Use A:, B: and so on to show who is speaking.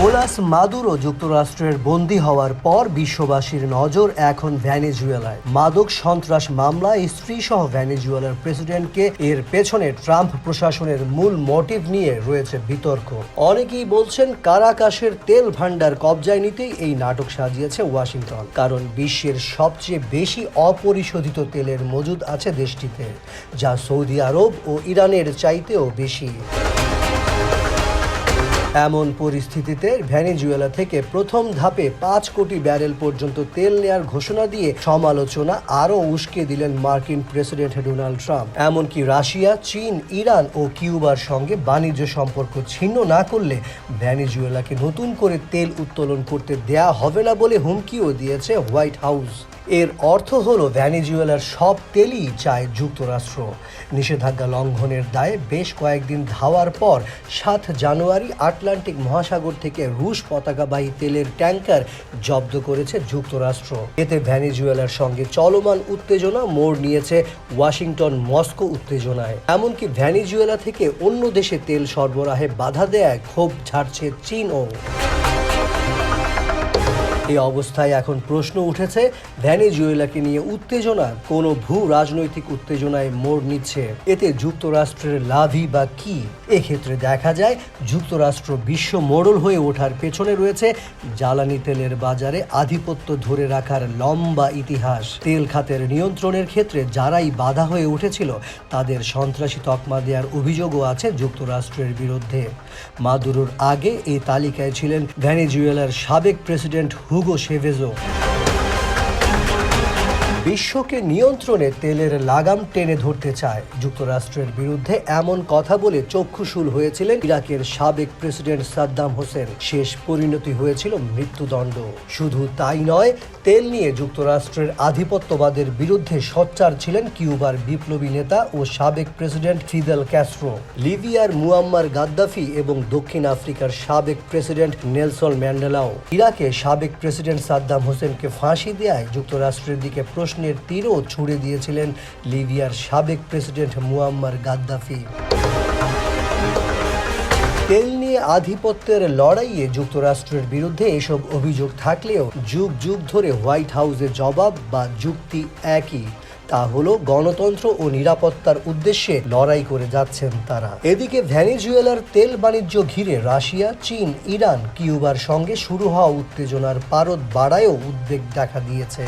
A: Nicolas Maduro যুক্তরাষ্ট্রের বন্দী হওয়ার পর বিশ্ববাসীর নজর এখন ভেনেজুয়েলায়। মাদক সন্ত্রাস মামলায় স্ত্রীসহ ভেনেজুয়েলার প্রেসিডেন্টকে এর পেছনে ট্রাম্প প্রশাসনের মূল মোটিভ নিয়ে রয়েছে বিতর্ক। অনেকেই বলছেন কারাকাশের তেল ভান্ডার কবজায় নিতেই এই নাটক সাজিয়েছে ওয়াশিংটন, কারণ বিশ্বের সবচেয়ে বেশি অপরিশোধিত তেলের মজুদ আছে দেশটিতে, যা সৌদি আরব ও ইরানের চাইতেও বেশি। এমন পরিস্থিতিতে ভেনেজুয়েলা থেকে প্রথম ধাপে 5 কোটি ব্যারেল পর্যন্ত তেল নেয়ার ঘোষণা দিয়ে সমালোচনা আরও উস্কে দিলেন মার্কিন প্রেসিডেন্ট ডোনাল্ড ট্রাম্প। এমনকি রাশিয়া, চীন, ইরান ও কিউবার সঙ্গে বাণিজ্য সম্পর্ক ছিন্ন না করলে ভেনেজুয়েলাকে নতুন করে তেল উত্তোলন করতে দেয়া হবে না বলে হুমকিও দিয়েছে হোয়াইট হাউস। এর অর্থ হলো ভেনেজুয়েলার সব তেলই চায় যুক্তরাষ্ট্র। নিষেধাজ্ঞা লঙ্ঘনের দায়ে বেশ কয়েকদিন ধাওয়ার পর 7 জানুয়ারি আটলান্টিক মহাসাগর থেকে রুশ পতাকাবাহী তেলের ট্যাঙ্কার জব্দ করেছে যুক্তরাষ্ট্র। এতে ভেনেজুয়েলার সঙ্গে চলমান উত্তেজনা মোড় নিয়েছে ওয়াশিংটন মস্কো উত্তেজনায়। এমনকি ভেনেজুয়েলা থেকে অন্য দেশে তেল সরবরাহে বাধা দেয়ায় ক্ষোভ ঝাড়ছে চীনও। এই অবস্থায় এখন প্রশ্ন উঠেছে, ভেনেজুয়েলাকে নিয়ে উত্তেজনা কোনো ভূ রাজনৈতিক উত্তেজনায় মোড় নিচ্ছে। এতে যুক্তরাষ্ট্রের লাভই বা কি? এক্ষেত্রে দেখা যায় যুক্তরাষ্ট্র বিশ্ব মোড়ল হয়ে ওঠার পেছনে রয়েছে জ্বালানি তেলের বাজারে আধিপত্য ধরে রাখার লম্বা ইতিহাস। তেল খাতের নিয়ন্ত্রণের ক্ষেত্রে যারাই বাধা হয়ে উঠেছিল তাদের সন্ত্রাসী তকমা দেওয়ার অভিযোগও আছে যুক্তরাষ্ট্রের বিরুদ্ধে। মাদুরোর আগে এই তালিকায় ছিলেন ভেনেজুয়েলার সাবেক প্রেসিডেন্ট হুগো শেভেজও। বিশ্বকে নিয়ন্ত্রণে তেলের লাগাম টেনে ধরতে চায় যুক্তরাষ্ট্রের বিরুদ্ধে এমন কথা বলে চক্ষুশূল হয়েছিলেন ইরাকের সাবেক প্রেসিডেন্ট সাদ্দাম হোসেন। শেষ পরিণতি হয়েছিল মৃত্যুদণ্ড। শুধু তাই নয়, তেল নিয়ে যুক্তরাষ্ট্রের আধিপত্যবাদের বিরুদ্ধে সোচ্চার ছিলেন কিউবার বিপ্লবী নেতা ও সাবেক প্রেসিডেন্ট ফিদেল ক্যাস্ট্রো, লিবিয়ার মুয়াম্মার গাদ্দাফি এবং দক্ষিণ আফ্রিকার সাবেক প্রেসিডেন্ট নেলসন ম্যান্ডেলাও। ইরাকে সাবেক প্রেসিডেন্ট সাদ্দাম হোসেনকে ফাঁসি দেয়ায় যুক্তরাষ্ট্রের দিকে প্রশ্নের তীরও ছুড়ে দিয়েছিলেন লিবিয়ার সাবেক প্রেসিডেন্ট মুয়াম্মার গাদ্দাফি। তেল নিয়ে আধিপত্যের লড়াইয়ে যুক্তরাষ্ট্রের বিরুদ্ধে এসব অভিযোগ থাকলেও যুগ যুগ ধরে হোয়াইট হাউসের জবাব বা যুক্তি একই, তা হলো গণতন্ত্র ও নিরাপত্তার উদ্দেশ্যে লড়াই করে যাচ্ছেন তারা। এদিকে ভেনেজুয়েলার তেল বাণিজ্য ঘিরে রাশিয়া, চীন, ইরান, কিউবার সঙ্গে শুরু হওয়া উত্তেজনার পারদ বাড়ায়ও উদ্বেগ দেখা দিয়েছে।